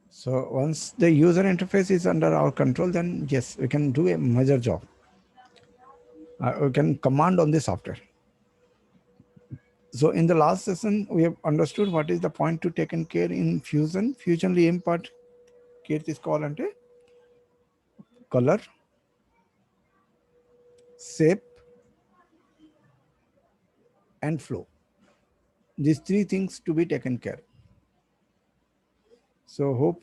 So once the user interface is under our control, then yes, we can do a major job. We can command on the software. So in the last session, we have understood what is the point to taken care in Fusion. Fusion li em part care తీసుకోవాలంటే color, shape, and flow. These three things to be taken care. So hope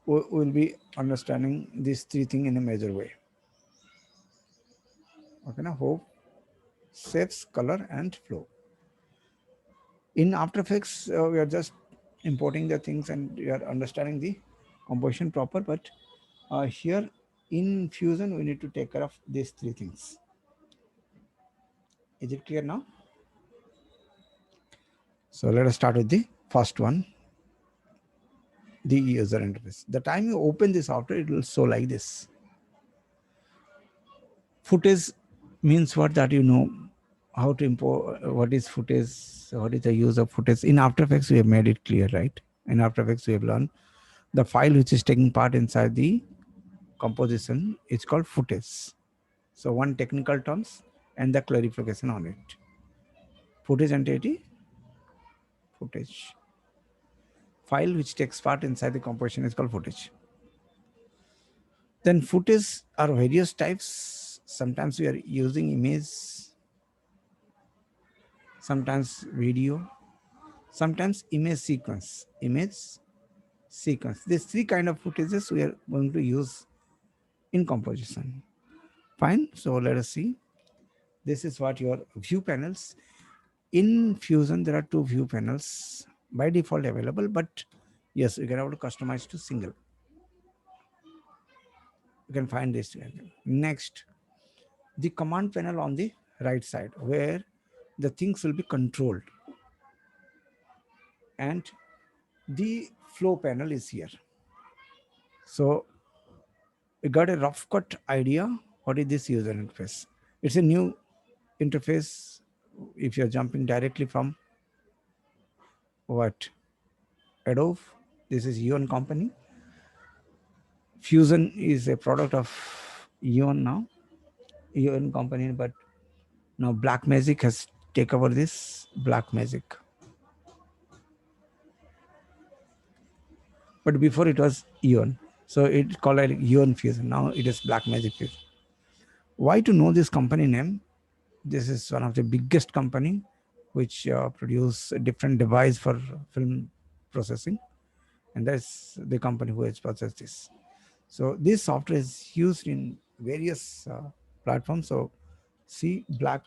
we will be understanding these three things in a major way. Okay, now hope, shapes, color, and flow. In After Effects, we are just importing the things and we are understanding the composition proper. But here in Fusion, we need to take care of these three things. Is it clear now? So let us start with the first one, the user interface. The time you open this software, it will show like this. Footage means what, that you know how to import, what is footage, what is the use of footage. In After Effects, we have made it clear, right? In After Effects, we have learned the file which is taking part inside the composition is called footage. So one technical terms and the clarification on it. Footage entity, footage. File which takes part inside the composition is called footage. Then footage are various types. Sometimes we are using image, sometimes video, sometimes image sequence. These three kind of footages we are going to use in composition. Fine. So let us see. This is what your view panels. In Fusion, there are two view panels by default available, but yes, we can able to customize to single. You can find this. Next, the command panel on the right side where the things will be controlled. And the flow panel is here. So we got a rough cut idea. What is this user interface? It's a new interface. If you're jumping directly from what? Adobe. This is Eon company. Fusion is a product of Eon now. Eon company, but now Blackmagic has taken over this. Blackmagic. But before it was Eon. So it called like Eon Fusion. Now it is Blackmagic Fusion. Why to know this company name? This is one of the biggest company which produce a different device for film processing. And that's the company who has purchased this. So this software is used in various platforms. So see Black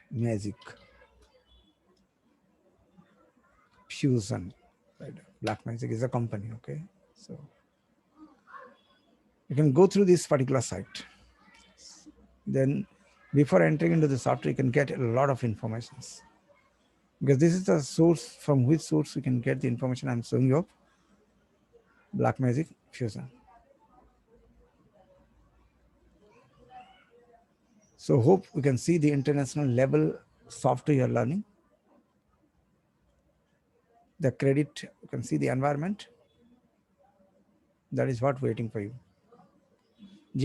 Magic Fusion. Right? Blackmagic is a company. Okay, so you can go through this particular site. Then before entering into the software, you can get a lot of information, because this is the source from which source you can get the information I'm showing you of Blackmagic Fusion. So hope we can see the international level software you're learning. The credit, you can see the environment. That is what waiting for you.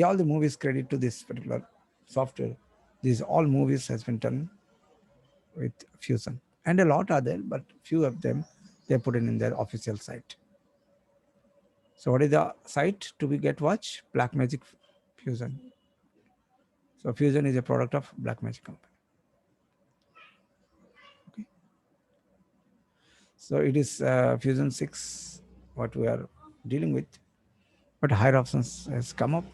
All the movies credit to this particular software. These all movies has been done with Fusion. And a lot are there, but few of them they put in their official site. So what is the site to be get watch? Blackmagic Fusion. So Fusion is a product of Blackmagic company. Okay. So it is Fusion 6 what we are dealing with, but higher options has come up,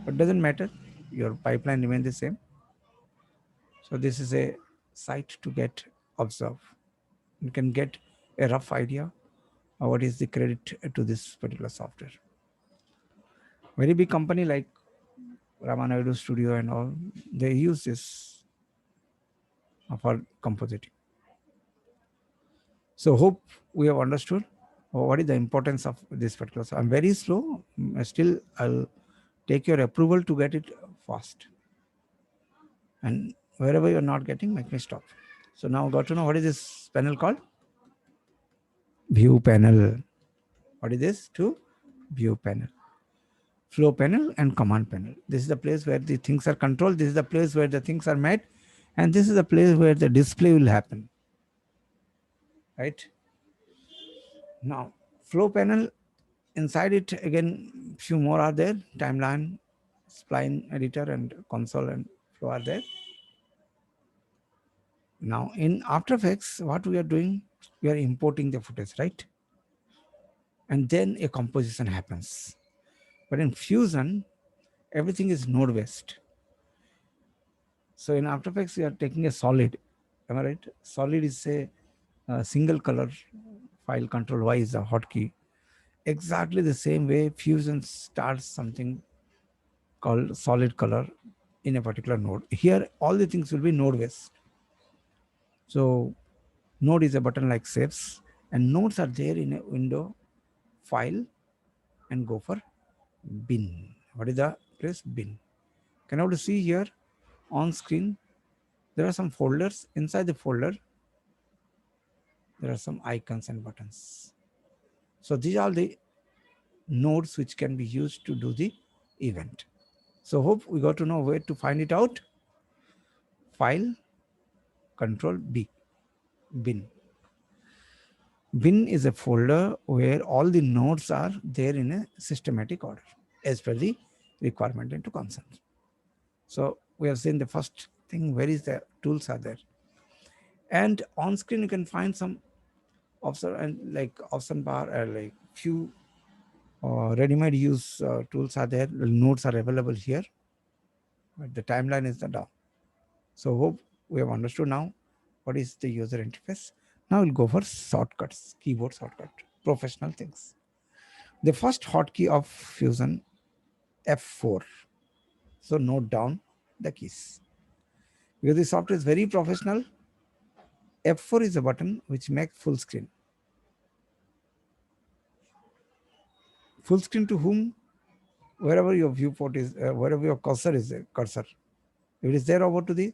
but doesn't matter. Your pipeline remains the same. So this is a site to get observe. You can get a rough idea of what is the credit to this particular software. Very big company like Ramanaidu Studio and all, they use this for compositing. So hope we have understood what is the importance of this particular. So I'm very slow. Still, I'll take your approval to get it fast. And wherever you're not getting, make me stop. So now got to know what is this panel called? View panel. What is this? To view panel. Flow panel and command panel. This is the place where the things are controlled. This is the place where the things are made. And this is the place where the display will happen. Right? Now, flow panel, inside it again, few more are there. Timeline, spline editor and console and flow are there. Now in After Effects, what we are doing, we are importing the footage, right? And then a composition happens. But in Fusion, everything is node based. So in After Effects, we are taking a solid. Am I right? Solid is a single color file. Control Y is a hotkey. Exactly the same way Fusion starts something called solid color in a particular node. Here, all the things will be node based. So node is a button like saves, and nodes are there in a window, file, and go for bin. What is the place? Bin. Can you see here on screen? There are some folders. Inside the folder, there are some icons and buttons. So these are the nodes which can be used to do the event. So hope we got to know where to find it out. File, control B, bin. Bin is a folder where all the nodes are there in a systematic order as per the requirement into consent. So we have seen the first thing, where is the tools are there. And on screen you can find some option and like option bar, like few ready-made use tools are there. The nodes are available here, but the timeline is the down. So hope we have understood now what is the user interface. Now we'll go for shortcuts, keyboard shortcut, professional things. The first hotkey of Fusion, F4. So note down the keys. Because the software is very professional, F4 is a button which makes full screen. Full screen to whom? Wherever your viewport is, wherever your cursor is there, cursor. If it is there over to the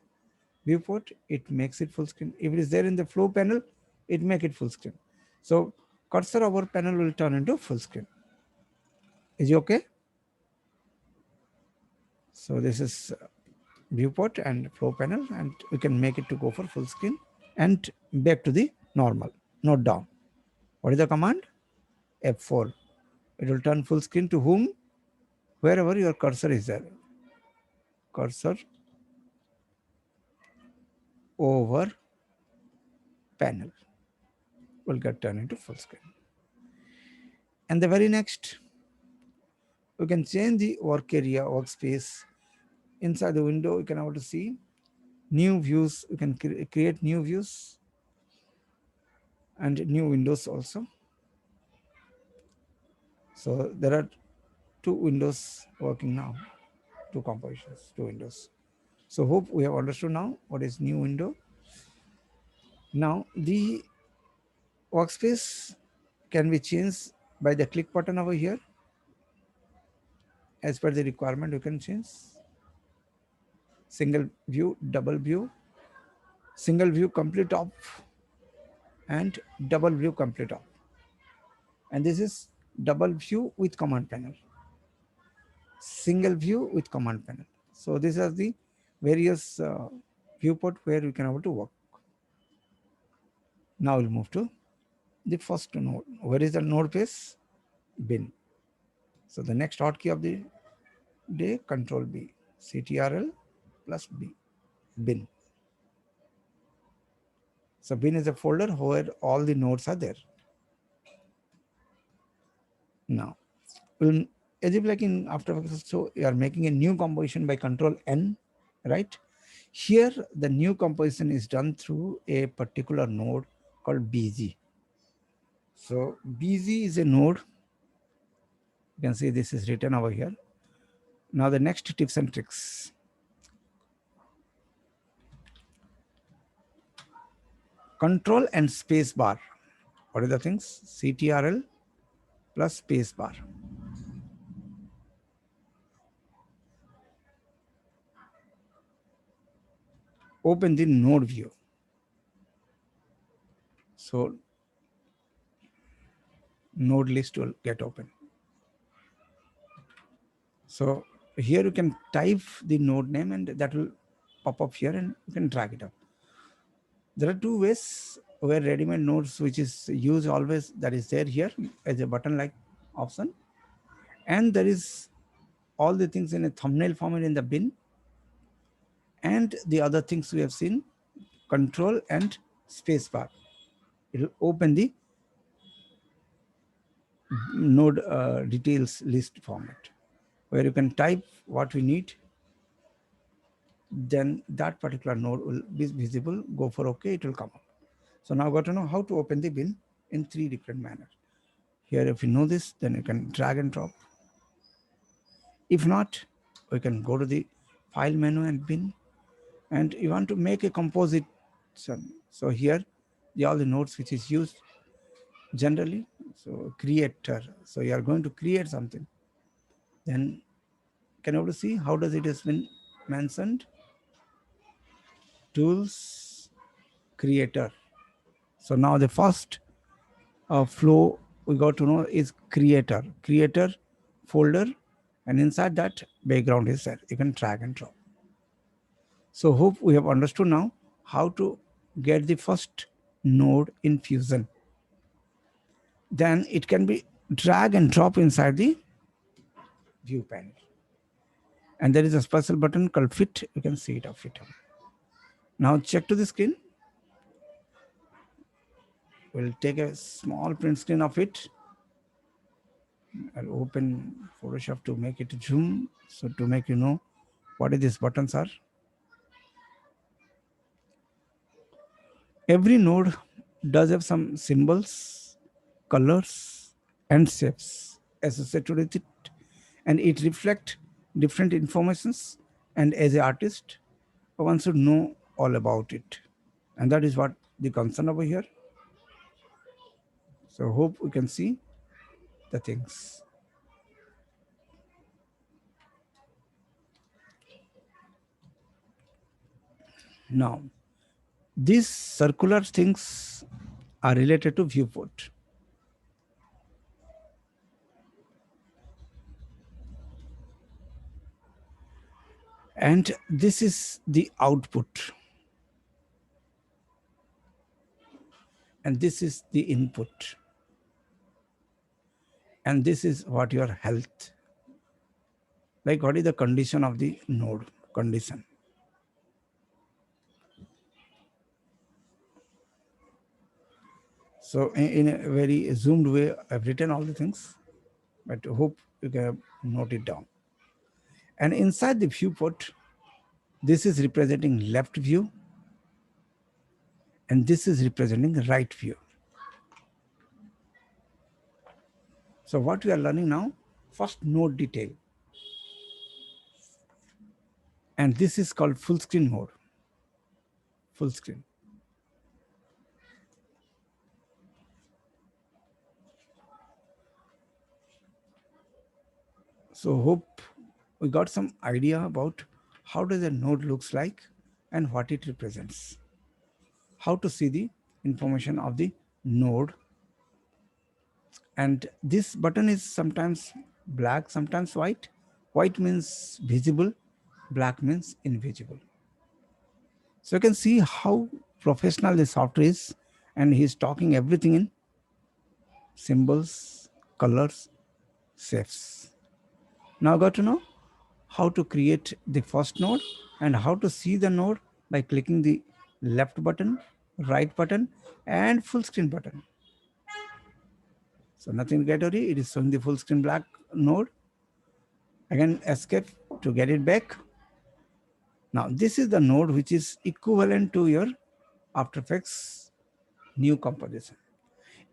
viewport, it makes it full screen. If it is there in the flow panel, it make it full screen. So cursor over panel will turn into full screen. Is it okay? So this is viewport and flow panel, and we can make it to go for full screen and back to the normal. Note down. What is the command? F4. It will turn full screen to whom? Wherever your cursor is there. Cursor over panel will get turned into full screen. And the very next, we can change the work area, workspace. Inside the window, you can able to see new views. You can create new views and new windows also. So there are two windows working now, two compositions, two windows. So hope we have understood now what is new window. Now the workspace can be changed by the click button over here. As per the requirement, you can change single view, double view, single view complete op, and double view complete op. And this is double view with command panel, single view with command panel. So these are the various viewport where we can able to work. Now we'll move to the first node. Where is the node base? Bin. So the next hotkey of the day, control B, CTRL plus B, bin. So bin is a folder where all the nodes are there. Now, as if like in After Effects, so you are making a new composition by control N, right? Here, the new composition is done through a particular node called BG. So BG is a node. You can see this is written over here. Now the next tips and tricks. Control and space bar. What are the things? CTRL plus space bar. open the node view. So node list will get open. So here you can type the node name and that will pop up here and you can drag it up. There are two ways where ready-made nodes which is used always, that is there here as a button like option, and there is all the things in a thumbnail format in the bin, and the other things we have seen, control and spacebar. It will open the node details list format where you can type what we need, then that particular node will be visible. Go for OK, it will come up. So now got to know how to open the bin in 3 different manners. Here, if you know this, then you can drag and drop. If not, we can go to the file menu and bin, and you want to make a composition. So here, all the nodes which is used generally. So creator. So you are going to create something. Then can you see how does it has been mentioned? Tools, creator. So now the first flow we got to know is creator folder, and inside that background is there. You can drag and drop. So hope we have understood now how to get the first node in Fusion. Then it can be drag and drop inside the view panel. And there is a special button called fit. You can see it or fit. Now check to the screen. We'll take a small print screen of it. I'll open Photoshop to make it zoom. So to make you know what these buttons are. Every node does have some symbols, colors, and shapes associated with it, and it reflects different informations. And as an artist, one should know all about it, and that is what the concern over here. So hope we can see the things. Now, these circular things are related to viewport. And this is the output. And this is the input. And this is what your health. Like what is the condition of the node condition. So in a very zoomed way, I've written all the things, but hope you can note it down. And inside the viewport, this is representing left view, and this is representing right view. So what we are learning now, first node detail. And this is called full screen mode. Full screen. So hope we got some idea about how does a node looks like and what it represents. How to see the information of the node. And this button is sometimes black, sometimes white. White means visible, black means invisible. So you can see how professional the software is, and he's talking everything in symbols, colors, shapes. Now got to know how to create the first node and how to see the node by clicking the left button, right button, and full screen button. So nothing to get worried, it is showing the full screen black node. Again, escape to get it back. Now this is the node which is equivalent to your After Effects new composition.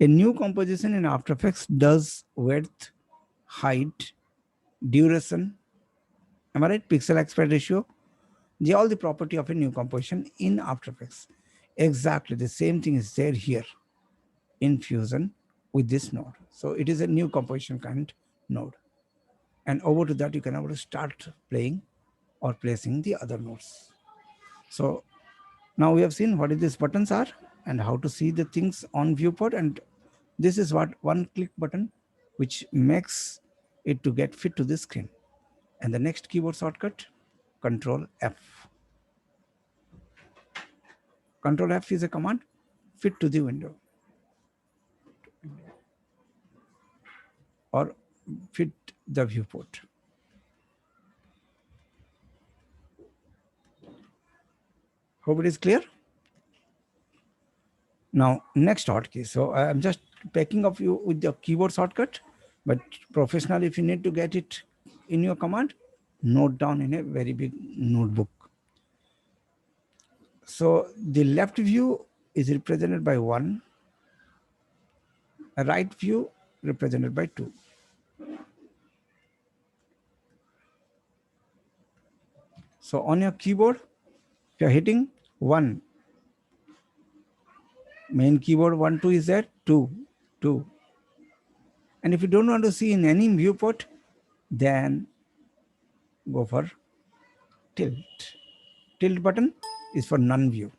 A new composition in After Effects does width, height, duration, am I right? Pixel aspect ratio, all the property of a new composition in After Effects. Exactly the same thing is there here in Fusion with this node. So it is a new composition kind node. And over to that, you can start playing or placing the other nodes. So Now we have seen what these buttons are and how to see the things on viewport, and this is what one click button which makes it to get fit to the screen. And the next keyboard shortcut, Control F. Control F is a command fit to the window or fit the viewport. Hope it is clear. Now next hotkey. So I'm just packing up you with the keyboard shortcut, but professionally, if you need to get it in your command, note down in a very big notebook. So the left view is represented by 1, a right view represented by 2. So on your keyboard, if you're hitting 1, main keyboard 1, 2 is there, 2, 2. And if you don't want to see in any viewport, then go for tilt. Tilt button is for none view.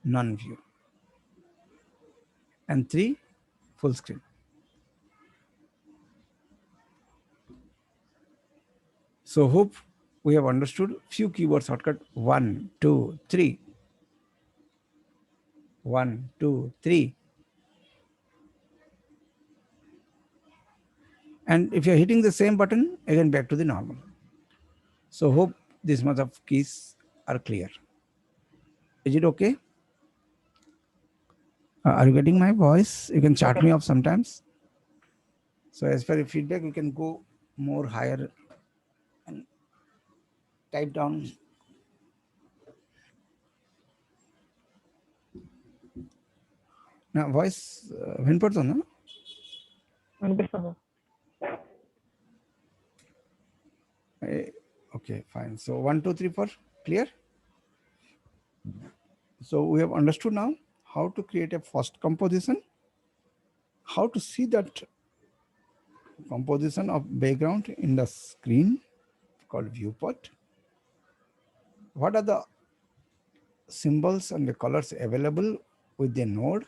None view. And 3, full screen. So hope we have understood few keyboard shortcut 1, 2, 3. 1, 2, 3. And if you're hitting the same button, again back to the normal. So hope this much of keys are clear. Is it okay? Are you getting my voice? You can chat me off sometimes. So as per your feedback, you can go more higher and type down. Now voice వినపడుతుందా? Okay, fine. So 1, 2, 3, 4, clear? So we have understood now how to create a first composition, how to see that composition of background in the screen called viewport. What are the symbols and the colors available with the node?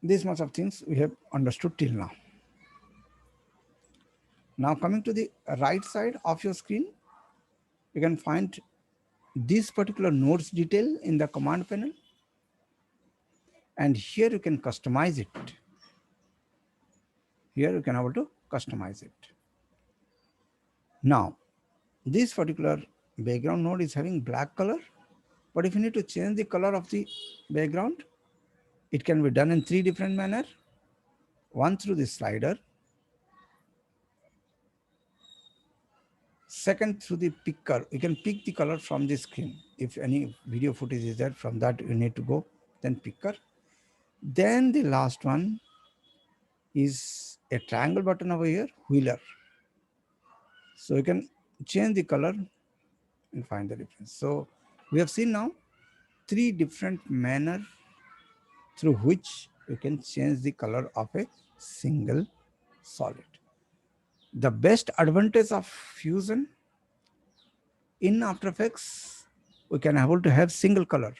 This much of things we have understood till now. Now coming to the right side of your screen, you can find this particular nodes detail in the command panel. And here you can customize it. Here you can able to customize it. Now, this particular background node is having black color, but if you need to change the color of the background, it can be done in 3 different manner. One, through the slider. Second, through the picker. You can pick the color from the screen. If any video footage is there, from that you need to go, then picker. Then the last one is a triangle button over here, wheeler. So you can change the color and find the difference. So we have seen now 3 different manner through which you can change the color of a single solid. The best advantage of Fusion in After Effects, we can able to have single color,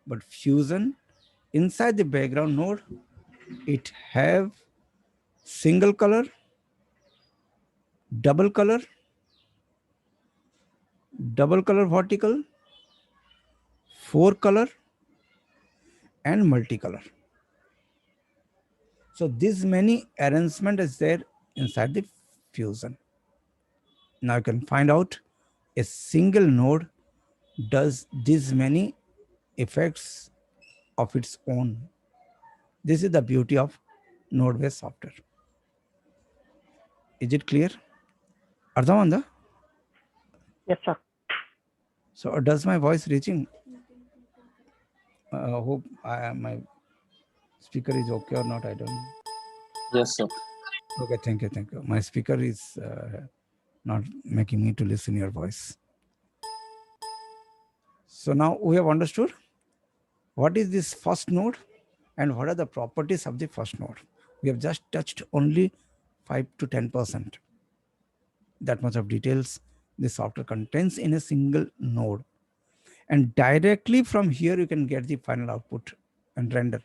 but Fusion inside the background node, it have single color, double color vertical, 4 color, and multicolor. So this many arrangement is there inside the Fusion. Now you can find out a single node does this many effects of its own. This is the beauty of node-based software. Is it clear? Ardhamanda? Yes, sir. So does my voice reaching? Hope my speaker is okay or not, I don't know. Yes, sir. Okay, thank you, thank you. My speaker is not making me to listen your voice. So now we have understood what is this first node and what are the properties of the first node. We have just touched only 5 to 10%. that much of details the software contains in a single node. And directly from here, you can get the final output and render,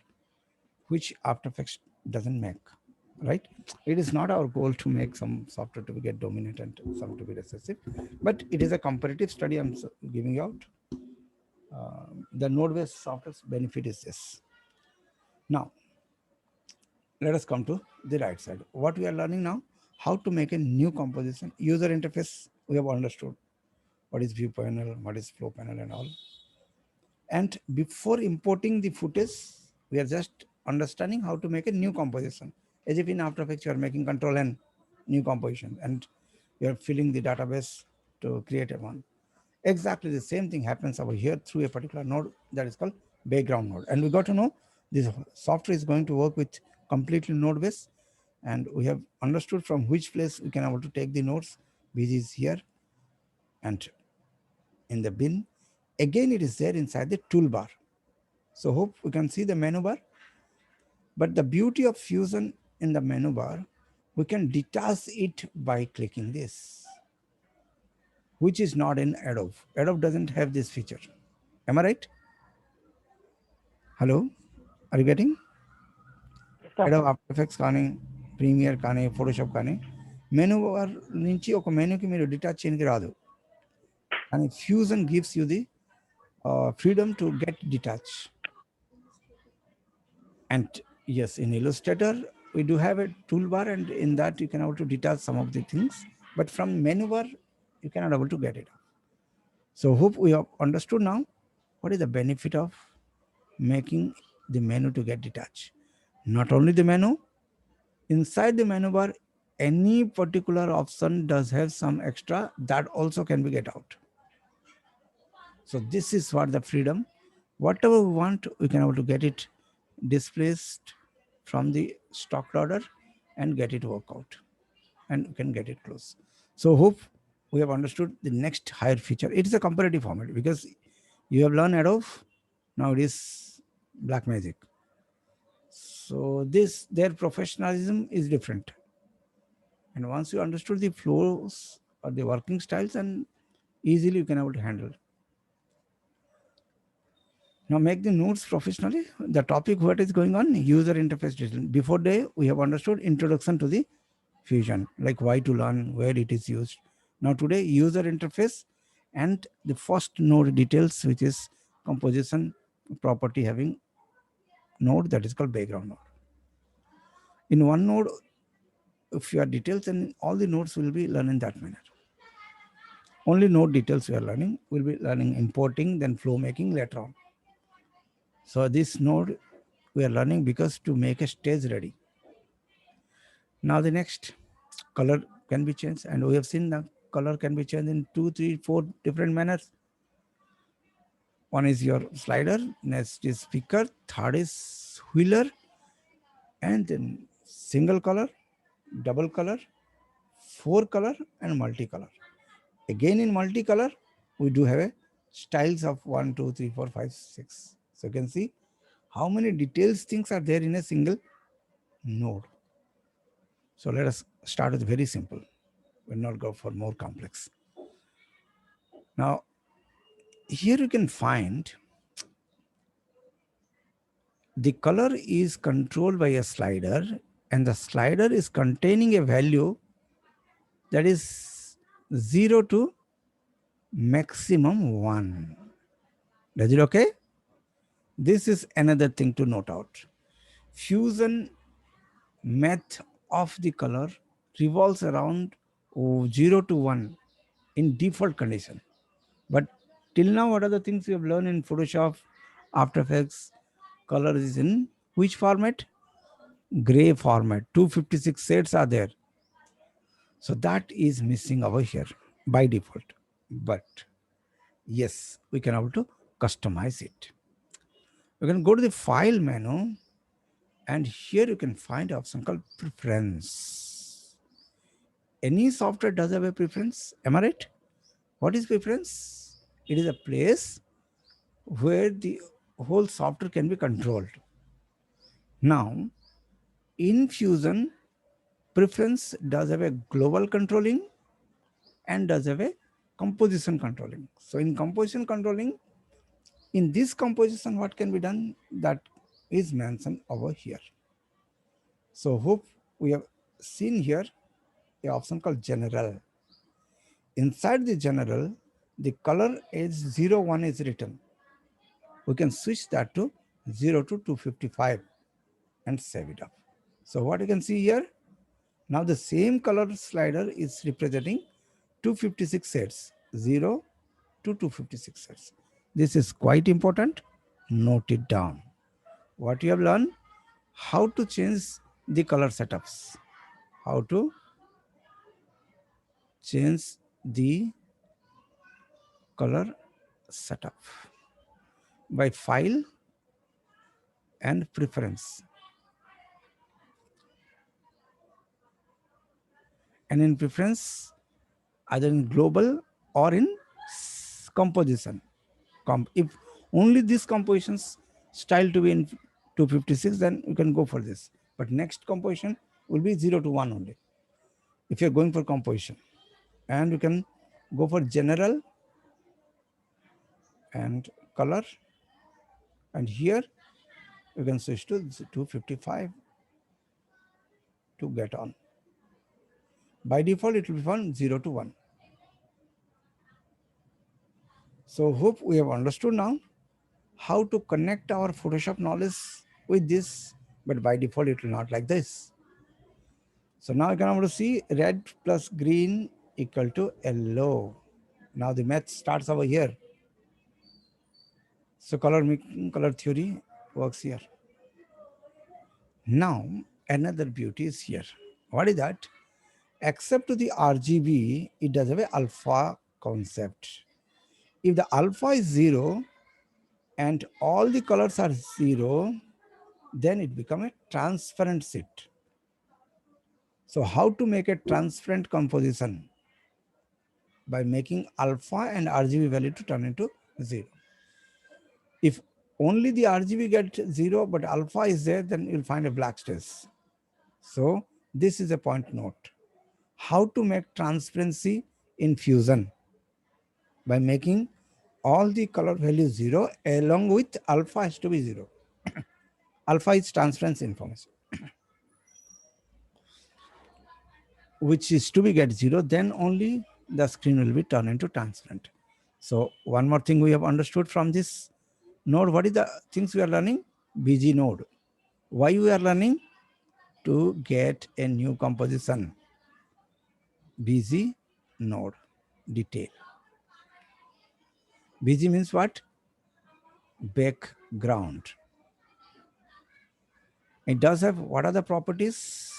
which After Effects doesn't make, right? It is not our goal to make some software to get dominant and some to be recessive, but it is a comparative study I'm giving out. The node-based software's benefit is this. Now, let us come to the right side. What we are learning now, how to make a new composition. User interface, we have understood. What is view panel, what is flow panel and all. And before importing the footage, we are just understanding how to make a new composition. As if in After Effects, you are making control and new composition and you are filling the database to create a one. Exactly the same thing happens over here through a particular node that is called background node. And we got to know this software is going to work with completely node based. And we have understood from which place we can able to take the nodes. Busy is here and in the bin. Again, it is there inside the toolbar. So hope we can see the menu bar. But the beauty of Fusion in the menu bar, we can detach it by clicking this, which is not in Adobe. Adobe doesn't have this feature. Am I right? Hello? Are you getting? Yes, sir. Adobe After Effects కానీ premier కానీ Photoshop కానీ menu bar నుంచి ఒక మెనూకి మీరు detach చేయడానికి రాదు. కానీ fusion gives you the freedom to get detached. And yes, in Illustrator, we do have a toolbar, and in that you can able to detach some of the things. But from menu bar, you cannot able to get it. So hope we have understood now what is the benefit of making the menu to get detached. Not only the menu, inside the menu bar, any particular option does have some extra that also can be get out. So this is what the freedom. Whatever we want, we can able to get it displaced from the stock order and get it work out, and we can get it close. So hope we have understood the next higher feature. It is a comparative format because you have learned Adobe, now it is Blackmagic. So this, their professionalism is different. And once you understood the flows or the working styles, and easily you can able to handle. Now make the nodes professionally. The topic what is going on, user interface design. Before day, we have understood introduction to the Fusion, like why to learn, where it is used. Now today, user interface and the first node details, which is composition property having node that is called background node. In one node, if you are details, and all the nodes will be learned in that manner. Only node details we are learning. We'll be learning importing, then flow making later on. So this node we are learning because to make a stage ready. Now the next, color can be changed, and we have seen the color can be changed in 2, 3, 4 different manners. One is your slider, next is speaker, third is wheeler, and then single color, double color, 4 color, and multicolor. Again in multicolor, we do have a styles of 1, 2, 3, 4, 5, 6. So you can see how many details things are there in a single node. So let us start with very simple. We'll not go for more complex. Now, here you can find the color is controlled by a slider, and the slider is containing a value that is 0 to maximum 1. Is it okay? This is another thing to note out. Fusion math of the color revolves around 0 to 1 in default condition. But till now, what are the things we have learned in Photoshop, After Effects? Color is in which format? Gray format. 256 shades are there. So that is missing over here by default. But yes, we can able to customize it. You can go to the file menu, and here you can find an option called preference. Any software does have a preference. Am I right? What is preference? It is a place where the whole software can be controlled. Now, in Fusion, preference does have a global controlling and does have a composition controlling. So in composition controlling, in this composition, what can be done, that is mentioned over here. So hope we have seen here a option called general. Inside the general, the color is 01 is written. We can switch that to 0 to 255 and save it up. So what you can see here, now the same color slider is representing 256 sets, 0 to 256 sets. This is quite important. Note it down. What you have learned, how to change the color setups, how to change the color setup by file and preference. And in preference, either in global or in composition. If only these compositions style to be in 256, then you can go for this. But next composition will be 0 to 1 only if you're going for composition. And you can go for general and color, and here you can switch to 255 to get on. By default, it will be from 0 to 1. So hope we have understood now how to connect our Photoshop knowledge with this, but by default it will not like this. So now you can able to see red plus green equal to yellow. Now the math starts over here. So color theory works here. Now another beauty is here. What is that? Except to the RGB, it does have a alpha concept. If the alpha is 0 and all the colors are 0, then it becomes a transparent sheet. So how to make a transparent composition? By making alpha and RGB value to turn into 0. If only the RGB gets 0 but alpha is there, then you'll find a black space. So this is a point note. How to make transparency in Fusion? By making all the color values 0 along with alpha has to be 0. Alpha is transparency information, which is to be get 0, then only the screen will be turned into transparent. So one more thing we have understood from this node, what is the things we are learning? BG node. Why we are learning? To get a new composition. BG node detail. BG means what? Background. It does have, what are the properties?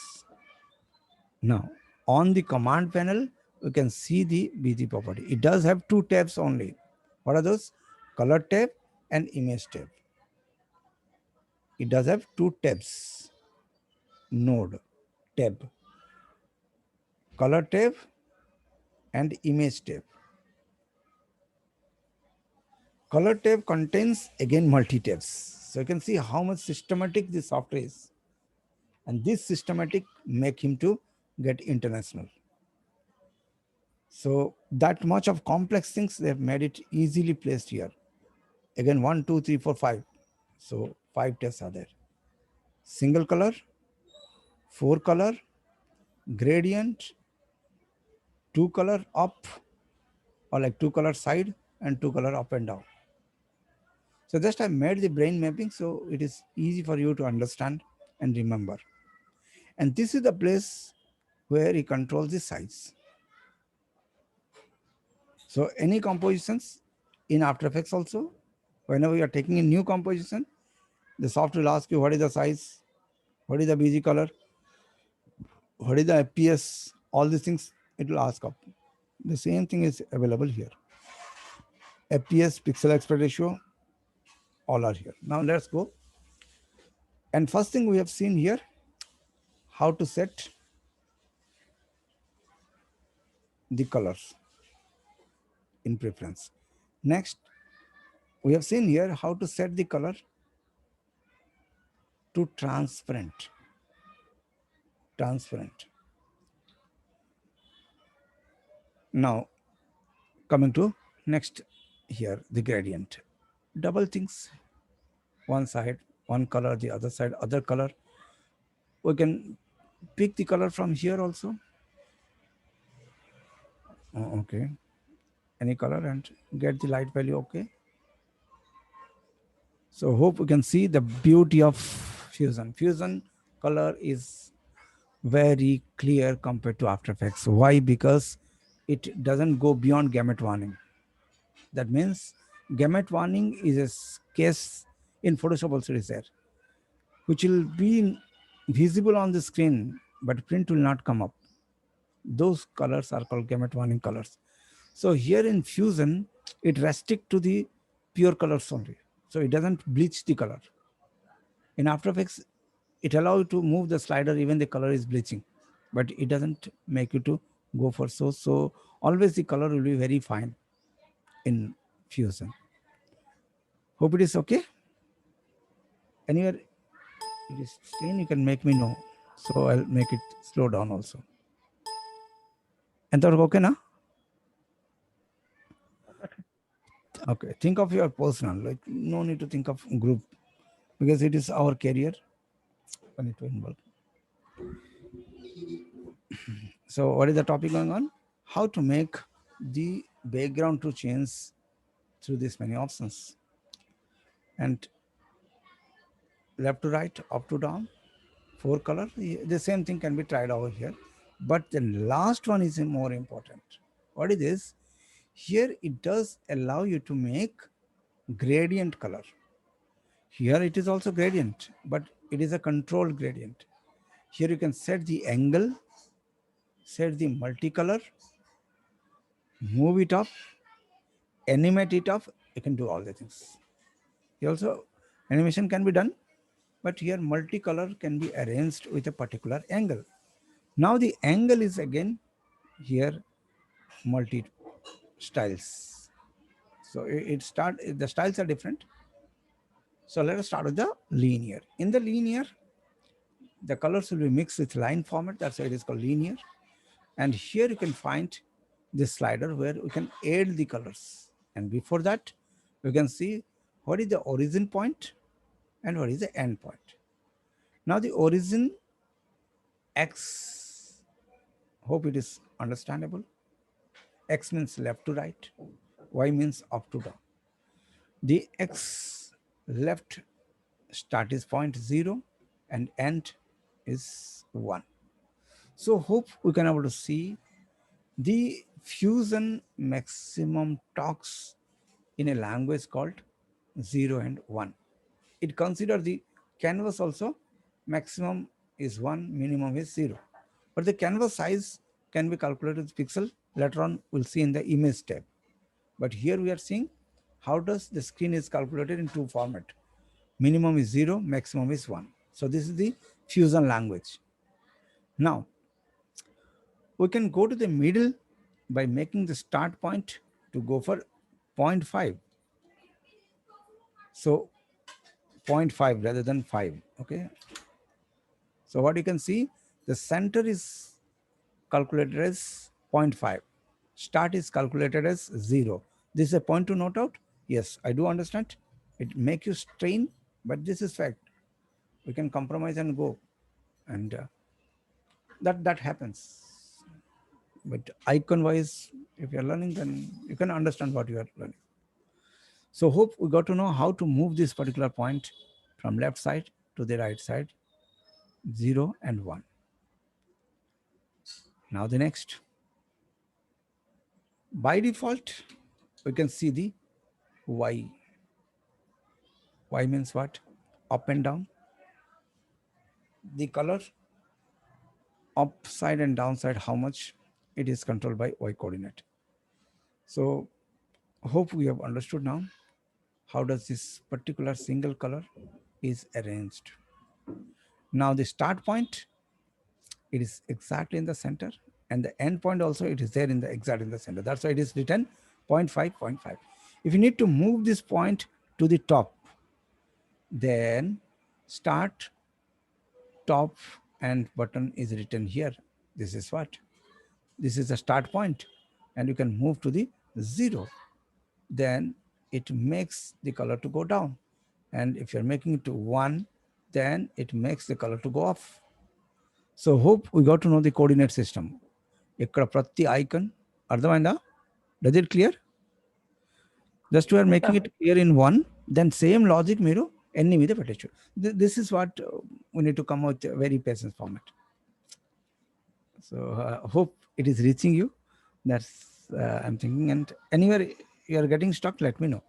Now, on the command panel, we can see the BG property. It does have two tabs only. What are those? Color tab and image tab. It does have two tabs. Node tab. Color tab and image tab. Color tab contains again multi-tabs. So you can see how much systematic this software is. And this systematic make him to get international. So that much of complex things, they have made it easily placed here. Again, 1, 2, 3, 4, 5. So 5 tabs are there. Single color, 4 color, gradient, 2 color up, or like 2 color side and 2 color up and down. So just I made the brain mapping so it is easy for you to understand and remember. And this is the place where he controls the size. So any compositions in After Effects also, whenever you are taking a new composition, the software will ask you what is the size, what is the BG color, what is the FPS, all these things it will ask up. The same thing is available here. FPS, pixel aspect ratio, all are here. Now let's go. And first thing we have seen here, how to set the colors in preference. Next, we have seen here how to set the color to transparent. Transparent. Now coming to next here, the gradient. Double things, one side, one color, the other side, other color. We can pick the color from here also. Okay, any color and get the light value. Okay. So hope we can see the beauty of Fusion. Fusion color is very clear compared to After Effects. Why? Because it doesn't go beyond gamut warning. That means gamut warning is a case in Photoshop also is there, which will be visible on the screen, but print will not come up. Those colors are called gamut warning colors. So here in Fusion, it restricts to the pure colors only. So it doesn't bleach the color. In After Effects, it allows you to move the slider even the color is bleaching, but it doesn't make you to go for so always the color will be very fine in Fusion. Hope it is okay. Anywhere it is strain, you can make me know, so I'll make it slow down also. And okay na? Okay, think of your personal, like no need to think of group, because it is our career. I need to involve. So what is the topic going on? How to make the background to change through these many options. And left to right, up to down, four color. The same thing can be tried over here. But the last one is more important. What is this? Here it does allow you to make gradient color. Here it is also gradient, but it is a controlled gradient. Here you can set the angle, set the multicolor, move it up, animate it up. You can do all the things. Here also animation can be done, but here multicolor can be arranged with a particular angle. Now the angle is again here multi styles. So the styles are different. So let us start with the linear. In the linear, the colors will be mixed with line format. That's why it is called linear. And here you can find this slider where we can add the colors. And before that, we can see what is the origin point and what is the end point. Now the origin X, hope it is understandable. X means left to right, Y means up to down. The X left start is 0 and end is 1. So hope we can able to see the Fusion maximum talks in a language called 0 and 1. It consider the canvas also, maximum is 1, minimum is 0. But the canvas size can be calculated with pixel. Later on, we'll see in the image tab. But here we are seeing how does the screen is calculated in two format. Minimum is 0, maximum is 1. So this is the Fusion language. Now, we can go to the middle by making the start point to go for 0.5. So 0.5 rather than 5. Okay. So what you can see, the center is calculated as 0.5. Start is calculated as 0. This is a point to note out. Yes, I do understand. It make you strain, but this is fact. We can compromise and go, and that happens. But icon wise, if you are learning, then you can understand what you are learning. So hope we got to know how to move this particular point from left side to the right side, 0 and 1. Now the next. By default, we can see the Y. Y means what? Up and down. The color, upside and downside, how much it is controlled by Y coordinate. So hope we have understood now how does this particular single color is arranged. Now the start point, it is exactly in the center, and the end point also it is there in the exact in the center. That's why it is written 0.5, 0.5. If you need to move this point to the top, then start top and button is written here. This is what? This is the start point. and you can move to the 0, then it makes the color to go down. And if you're making it to 1, then it makes the color to go off. So hope we got to know the coordinate system. ఇక్కడ ప్రతి icon అర్థమైందా? Does it clear? Just we are making it clear in 1, then same logic మీరు ఎన్ని మీద పెట్టచ్చు. This is what we need to come out very patience format. So hope it is reaching you. That's I'm thinking. And anywhere you are getting stuck, let me know.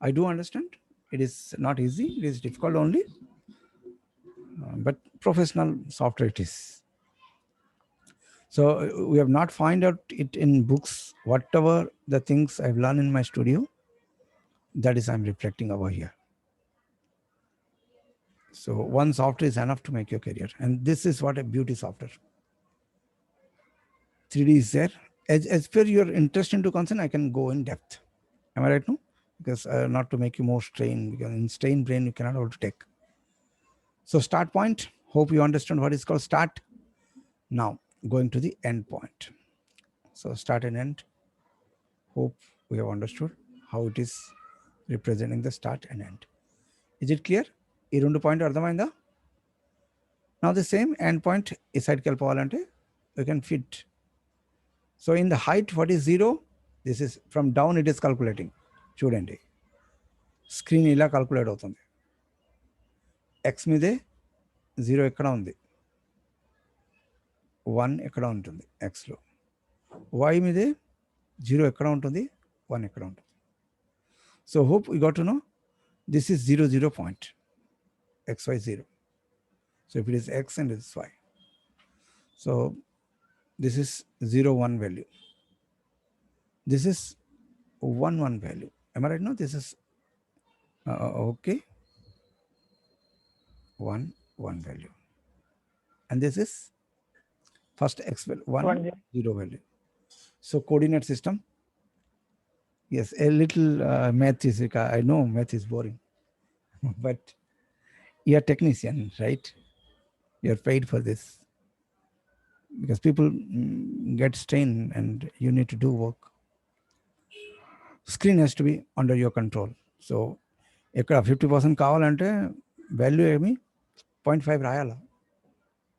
I do understand it is not easy, it is difficult only, but professional software it is. So we have not find out it in books. Whatever the things I've learned in my studio, that is I'm reflecting over here. So one software is enough to make your career, and this is what a beauty software. 3D is there. As per your interest into concern, I can go in depth. Am I right? No, because not to make you more strain, because in strain brain you cannot able to take. So start point. Hope you understand what is called start. Now going to the end point. So start and end. Hope we have understood how it is representing the start and end. Is it clear? ఈ రెండు point అర్థమైందా? Now the same end point ఈ సైడ్కి వెళ్ళిపోవాలంటే you can fit. So in the height, what is 0? This is from down, it is calculating. చూడండి, screen ఇలా calculate అవుతుంది. X మీదే 0 ఎక్కడ ఉంది, 1 ఎక్కడ ఉంటుంది Xలో, Y మీదే 0 ఎక్కడ ఉంటుంది, 1 ఎక్కడ ఉంటుంది. So hope you got to know this is 0, 0 point, XY 0. So if it is X and it is Y. So this is 0, 1 value. This is 1, 1 value. Am I right? No, this is okay. 1, 1 value. And this is first X value, 1, 0 value. So coordinate system. Yes, a little math is, I know math is boring, but you're a technician, right? You're paid for this. Because people get strained and you need to do work. Screen has to be under your control. So ఇక్కడ 50% కావాలంటే value ఏమి 0.5 రాయాలా,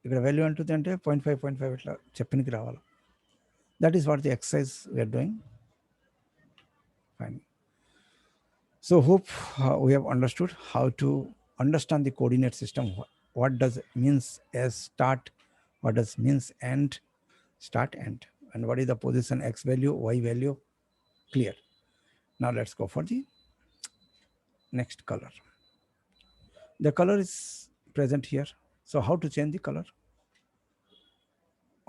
ఇక్కడ value అంటుంది అంటే 0.5 ఇట్లా చెప్పనికి రావాలా. That is what the exercise we are doing. Fine. So hope we have understood how to understand the coordinate system. What does means as start, what does means end, start, end, and what is the position X value, Y value. Clear. Now let's go for the next color. The color is present here. So how to change the color?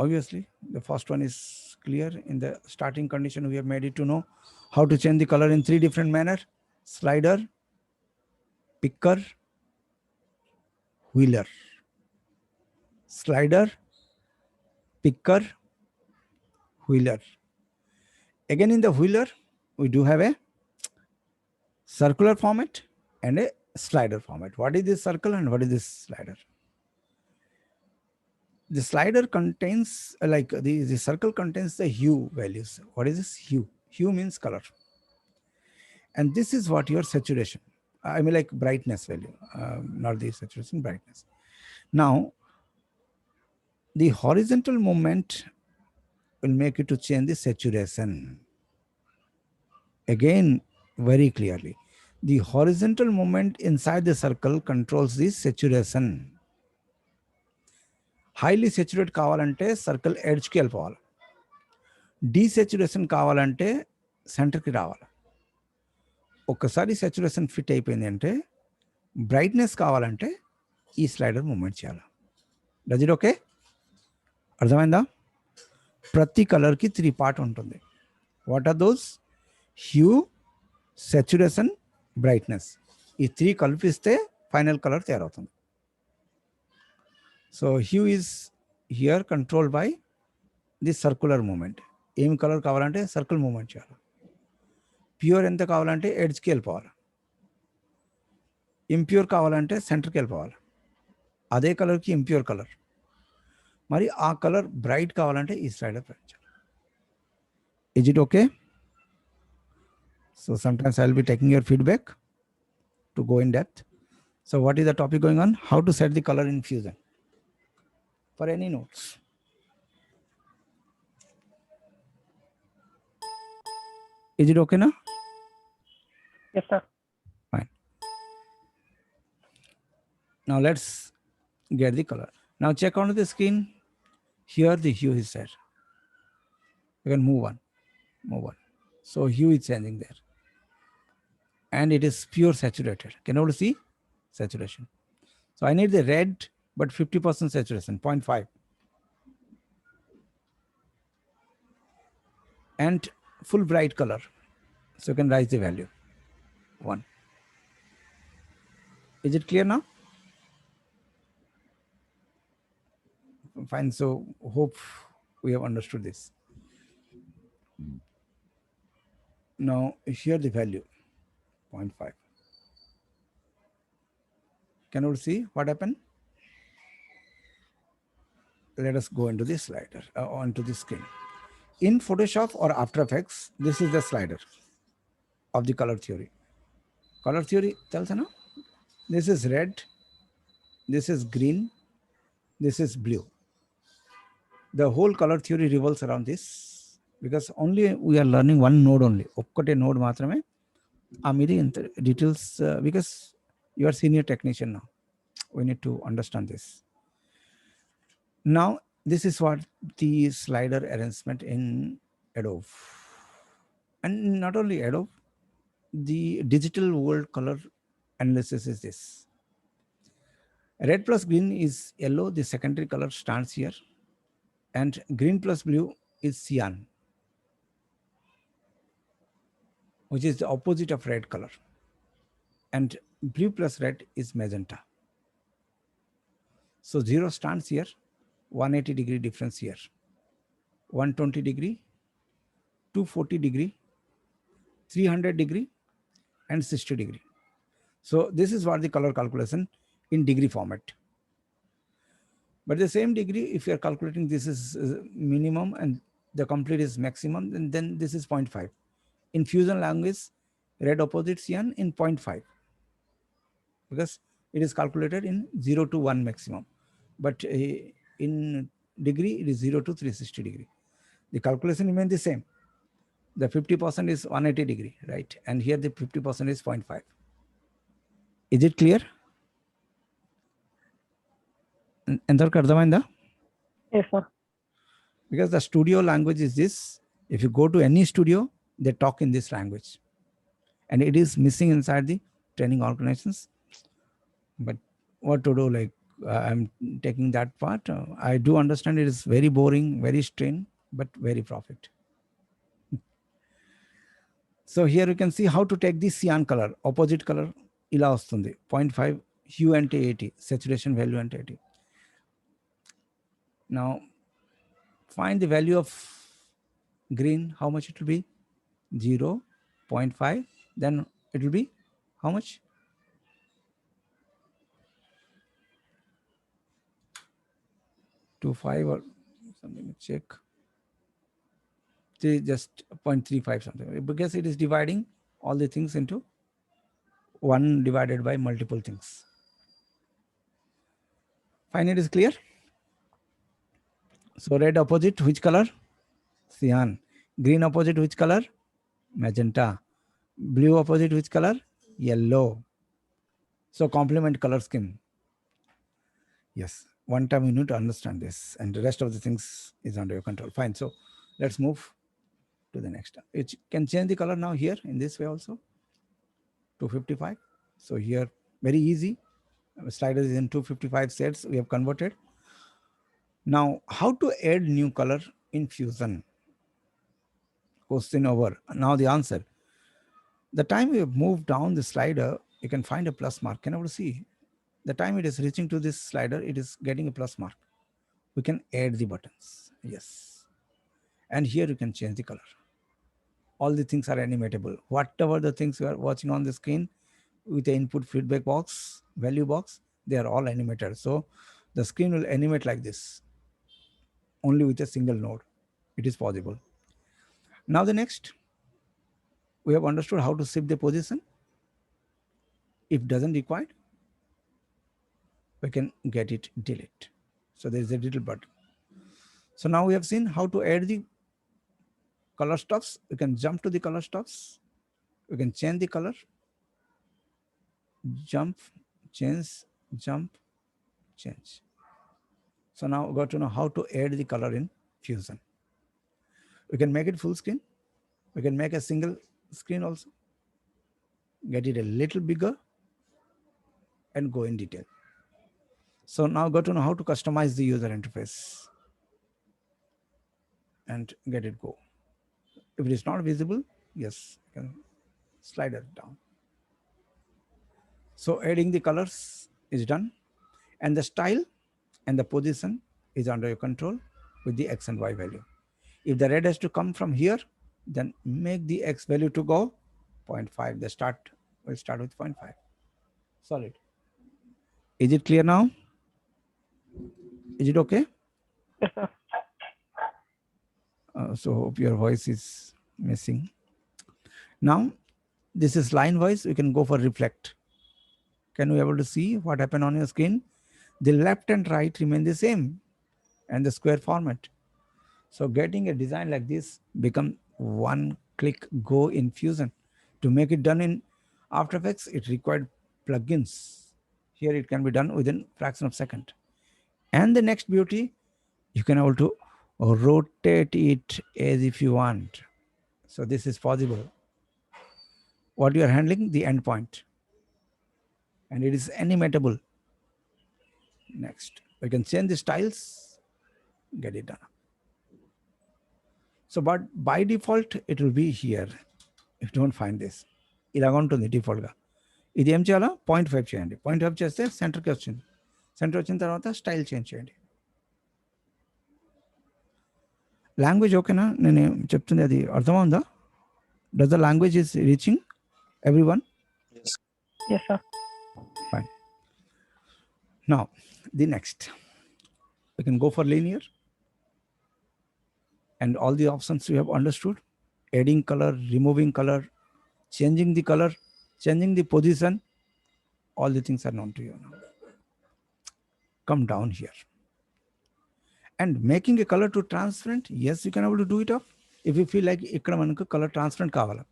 Obviously the first one is clear. In the starting condition we have made it to know how to change the color in 3 different manner: slider, picker, wheeler. Slider, picker, wheeler. Again in the wheeler we do have a circular format and a slider format. What is this circle and what is this slider? The slider contains the circle contains the hue values. What is this hue? Hue means color, and this is what your saturation, I mean like brightness value, not the saturation, brightness. Now the horizontal movement will make it to change the saturation. Again, very clearly, the horizontal movement inside the circle controls the saturation. Highly saturated కావాలంటే circle ఎడ్జ్కి వెళ్ళిపోవాలి, డీసాచురేషన్ కావాలంటే సెంటర్కి రావాలి. ఒక్కసారి saturation fit అయిపోయింది అంటే brightness కావాలంటే ఈ స్లైడర్ మూమెంట్ చేయాలి. Does it okay? అర్థమైందా? ప్రతి కలర్కి 3 పార్ట్ ఉంటుంది. What are those? Hue, saturation, brightness. ఈ 3 కల్పిస్తే ఫైనల్ కలర్ తయారవుతుంది. So hue is here control by the circular moment. ఏం కలర్ కావాలంటే సర్కిల్ మూమెంట్ చేయాలి. ప్యూర్ ఎంత కావాలంటే ఎడ్జ్కి వెళ్ళిపోవాలి. ఇంప్యూర్ కావాలంటే సెంటర్కి వెళ్ళిపోవాలి. అదే కలర్కి ఇంప్యూర్ కలర్. మరి ఆ కలర్ బ్రైట్ కావాలంటే ఈ స్లైడర్ పెంచాలి. Is it okay? So sometimes I'll be taking your feedback to go in depth. So what is the topic going on? How to set the color in Fusion for any nodes. Is it okay now? Yes, sir. Fine. Now let's get the color. Now check onto the screen. Here the hue is set. You can move on, move on. So hue is changing there. And it is pure saturated. Can you see? Saturation. So I need the red, but 50% saturation, 0.5. And full bright color. So you can raise the value, 1. Is it clear now? Fine. So hope we have understood this. Now here the value, 0.5. Can you see what happened? Let us go into this slider, onto the screen. In Photoshop or After Effects, this is the slider of the color theory. Color theory tells you now. This is red, this is green, this is blue. The whole color theory revolves around this because only we are learning one node only. ఒక్కటే node మాత్రమే ఆ మీది ఇంత details because you are senior technician now. We need to understand this. Now this is what the slider arrangement in Adobe, and not only Adobe, the digital world color analysis is this. Red plus green is yellow, the secondary color stands here, and green plus blue is cyan, which is the opposite of red color, and blue plus red is magenta. So 0 stands here, 180-degree difference here, 120-degree, 240-degree, 300-degree, and 60-degree. So this is what the color calculation in degree format. But the same degree, if you are calculating this is minimum and the complete is maximum, then this is 0.5. In Fusion language, red opposite cyan in 0.5 because it is calculated in 0 to 1 maximum. But in degree, it is 0 to 360-degree. The calculation remains the same. The 50% is 180-degree, right? And here the 50% is 0.5. Is it clear? ఎంతవరకు అర్థమైందా? Yes, sir. Because the studio language is this. If you go to any studio, they talk in this language. And it is missing inside the training organizations. But what to do? Like I'm taking that part. I do understand it is very boring, very strain, but very profit. So here you can see how to take the cyan color, opposite color, ila vastundi. 0.5 hue ante 80, saturation value ante 80. Now find the value of green, how much it will be? 0, 0.5, then it will be how much? 2.5 or something, check. Just 0.35 something, because it is dividing all the things into 1 divided by multiple things. Fine, it is clear? So red opposite which color? Cyan. Green opposite which color? Magenta. Blue opposite which color? Yellow. So complement color scheme. Yes, one time you need to understand this, and the rest of the things is under your control. Fine, so let's move to the next. It can change the color now here in this way also, 255. So here, very easy. Slider is in 255 sets, we have converted. Now, how to add new color in Fusion? Question over. Now the answer. The time we have moved down the slider, you can find a plus mark. Can you see? The time it is reaching to this slider, it is getting a plus mark. We can add the buttons. Yes. And here you can change the color. All the things are animatable. Whatever the things you are watching on the screen with the input feedback box, value box, they are all animated. So the screen will animate like this only with a single node. It is possible. Now the next, we have understood how to shift the position. If doesn't require, we can get it delete. So there is a little button. So now we have seen how to add the color stuffs. We can jump to the color stuffs. We can change the color, jump, change, jump, change. So now we got to know how to add the color in Fusion. We can make it full screen. We can make a single screen also. Get it a little bigger and go in detail. So now got to know how to customize the user interface and get it go. If it is not visible, yes, you can slide it down. So adding the colors is done, and the style and the position is under your control with the X and Y value. If the red has to come from here, then make the X value to go 0.5. The start will start with 0.5. Solid. Is it clear now? Is it okay? Yes, sir. So hope your voice is missing. Now, this is line voice. We can go for reflect. Can you able to see what happened on your screen? The left and right remain the same and the square format. So getting a design like this become one click go in Fusion. To make it done in After Effects, it required plugins. Here it can be done within fraction of second. And the next beauty, you can able to rotate it as if you want. So this is possible. What you are handling, the endpoint. And it is animatable. Next, we can change the styles, get it done. So, but by default, it will be here. If you don't find this, ఇలాగ ఉంటుంది డిఫాల్ట్గా. ఇది ఏం చేయాలా 0.5 చేయండి. 0.5 చేస్తే సెంటర్కి వచ్చింది. సెంటర్ వచ్చిన తర్వాత స్టైల్ చేంజ్ చేయండి. లాంగ్వేజ్ ఓకేనా? నేను చెప్తుంది అది అర్థమవుందా? Does the language is reaching everyone? Yes, sir. Fine. Now, the next, we can go for linear. And all the options we have understood. Adding color, removing color, changing the color, changing the position. All the things are known to you now. Come down here. And making a color to transparent, yes, you can able to do it off. If you feel like ikkada manaku color transparent kavala,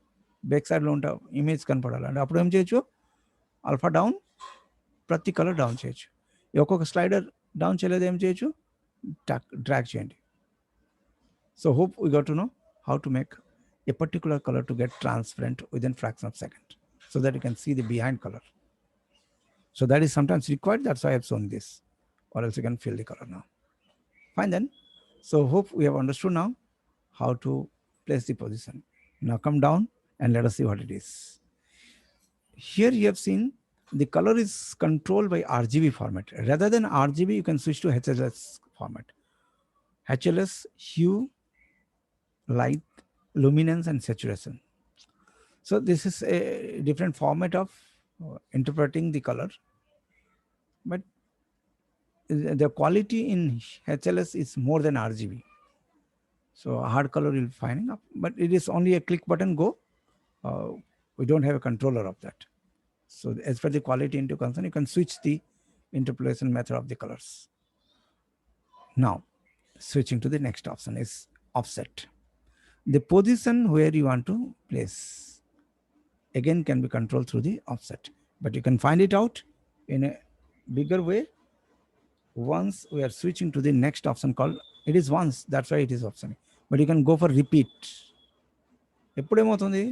back side lo unta image kanpadala, and appudu em cheyochu, alpha down, prati color down cheyochu. Okoka slider down cheyaledu em cheyochu, drag cheyandi. So hope we got to know how to make a particular color to get transparent within fraction of second, so that you can see the behind color. So that is sometimes required. That's why I have shown this, or else you can fill the color now. Fine then. So hope we have understood now how to place the position. Now come down and let us see what it is. Here you have seen the color is controlled by RGB format. Rather than RGB, you can switch to HLS format. HLS, hue, light, luminance, and saturation. So this is a different format of interpreting the color, but the quality in HLS is more than RGB. So hard color you'll finding up, but it is only a click button go. We don't have a controller of that. So as per the quality into concern, you can switch the interpolation method of the colors. Now, switching to the next option is offset. The position where you want to place again can be controlled through the offset, but you can find it out in a bigger way once we are switching to the next option called, it is once, that's why it is option, but you can go for repeat. ఎప్పుడు ఏమవుతుంది,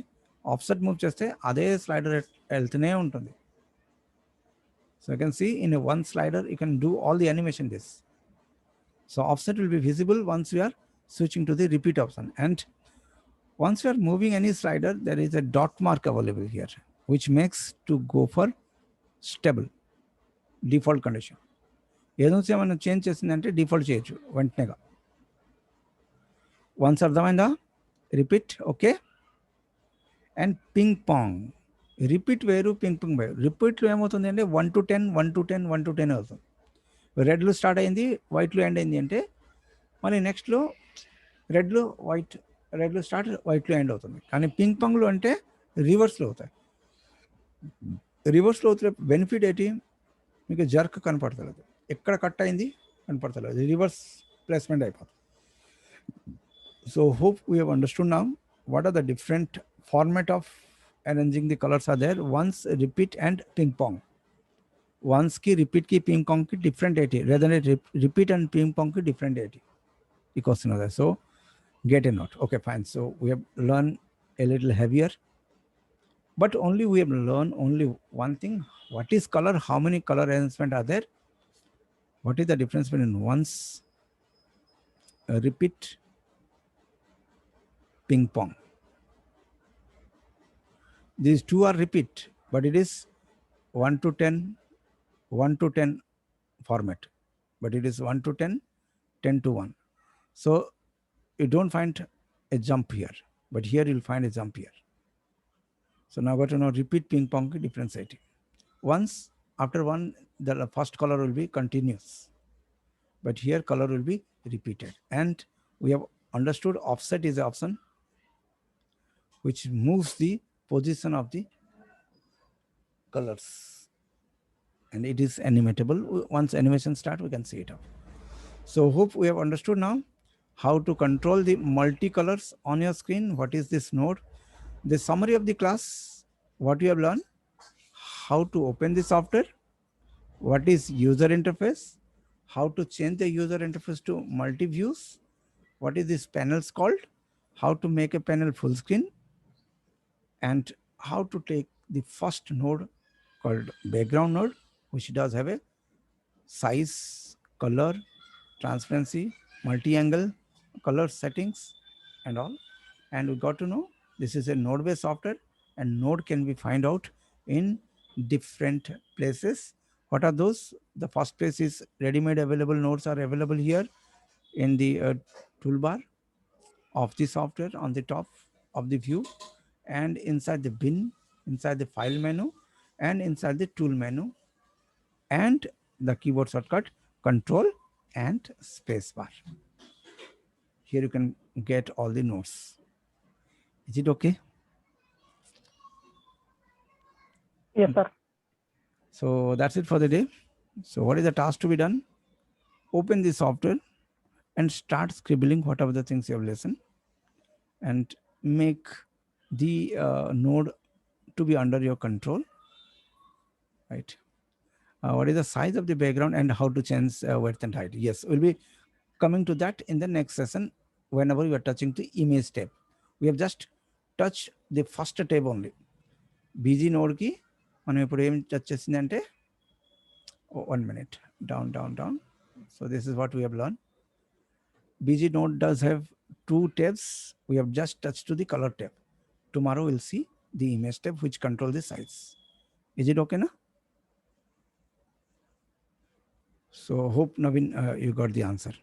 offset move చేస్తే అదే slider వెళ్తూనే ఉంటుంది. So you can see in one slider you can do all the animation this. So offset will be visible once you are switching to the repeat option. And once you are moving any slider, there is a dot mark available here, which makes to go for stable default condition. ఏదైనా మనం change చేసిందంటే default చేయొచ్చు వెంటనేగా. Once అర్థమైందా? Repeat okay. And ping pong, repeat వేరు, ping pong వేరు. రిపీట్లో ఏమవుతుంది అంటే 1 to 10 1 to 10 1 to 10 అవుతుంది. రెడ్లో స్టార్ట్ అయింది, వైట్లో ఎండ్ అయింది అంటే మళ్ళీ నెక్స్ట్లో రెడ్లో వైట్ రెడ్లో స్టార్ట్ వైట్లో ఎండ్ అవుతుంది. కానీ పింగ్ పాంగ్లో అంటే రివర్స్లో అవుతాయి. రివర్స్లో అవుతున్న బెనిఫిట్ ఏంటి, మీకు జర్క్ కనపడతలేదు, ఎక్కడ కట్ అయింది కనపడతలేదు, రివర్స్ ప్లేస్మెంట్ అయిపోతుంది. So hope we have understood now what are the different format of arranging the colors are there. Once repeat and ping pong. Once की repeat की ping pong की different eighty, rather than repeat and ping pong की different eighty. The question is there. So get a note. Okay, fine. So we have learned a little heavier, but only we have learned only one thing. What is color? How many color arrangement are there? What is the difference between once repeat ping pong? These two are repeat, but it is 1 to 10, 1 to 10 format, but it is 1 to 10, 10 to 1. So you don't find a jump here, but here you'll find a jump here. So now got to know repeat ping pong differentiating. Once after one, the first color will be continuous, but here color will be repeated. And we have understood offset is the option which moves the position of the colors, and it is animatable. Once animation start, we can see it up. So hope we have understood now how to control the multicolors on your screen. What is this node? The summary of the class, what you have learned, how to open the software, what is user interface, how to change the user interface to multi views, what is this panels called, how to make a panel full screen, and how to take the first node called background node, which does have a size, color, transparency, multi-angle, color settings and all. And we got to know this is a node-based software, and node can be find out in different places. What are those? The first place is ready-made available nodes are available here in the toolbar of the software on the top of the view, and inside the bin, inside the file menu, and inside the tool menu, and the keyboard shortcut control and space bar. Here you can get all the notes. Is it okay? Yes, sir. So that's it for the day. So what is the task to be done? Open the software and start scribbling whatever the things you have listened, and make the node to be under your control, right? What is the size of the background and how to change width and height? Yes, we'll be coming to that in the next session whenever you are touching the image tab. We have just touched the first tab only. BG node ki మనం ఇప్పుడు ఏం touch చేసిందంటే 1 minute down. So this is what we have learned. BG node does have 2 tabs. We have just touched to the color tab. Tomorrow we'll see the image tab which control the size. Is it okay na? So hope Naveen you got the answer.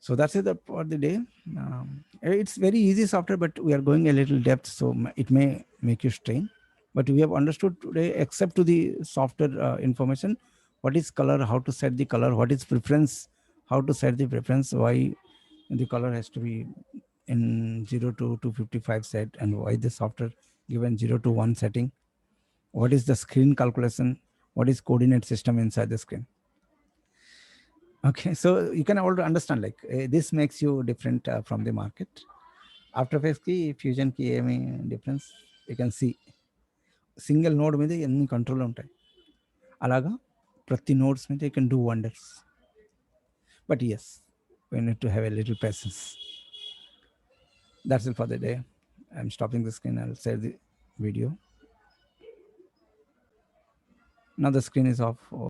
So that's it for the day. It's very easy software, but we are going a little depth, so it may make you strain. But we have understood today, except to the software information, what is color, how to set the color, what is preference, how to set the preference, why the color has to be in 0 to 255 set, and why the software given 0 to 1 setting, what is the screen calculation, what is coordinate system inside the screen. Okay, so you can already understand like this makes you different from the market. After Effects ki Fusion ki any difference you can see. Single node మీద ఎన్ని control ఉంటాయి, అలాగా ప్రతి nodes మీద you can do wonders. But yes, we need to have a little patience. That's it for the day. I'm stopping the screen. I'll save the video. Now the screen is off.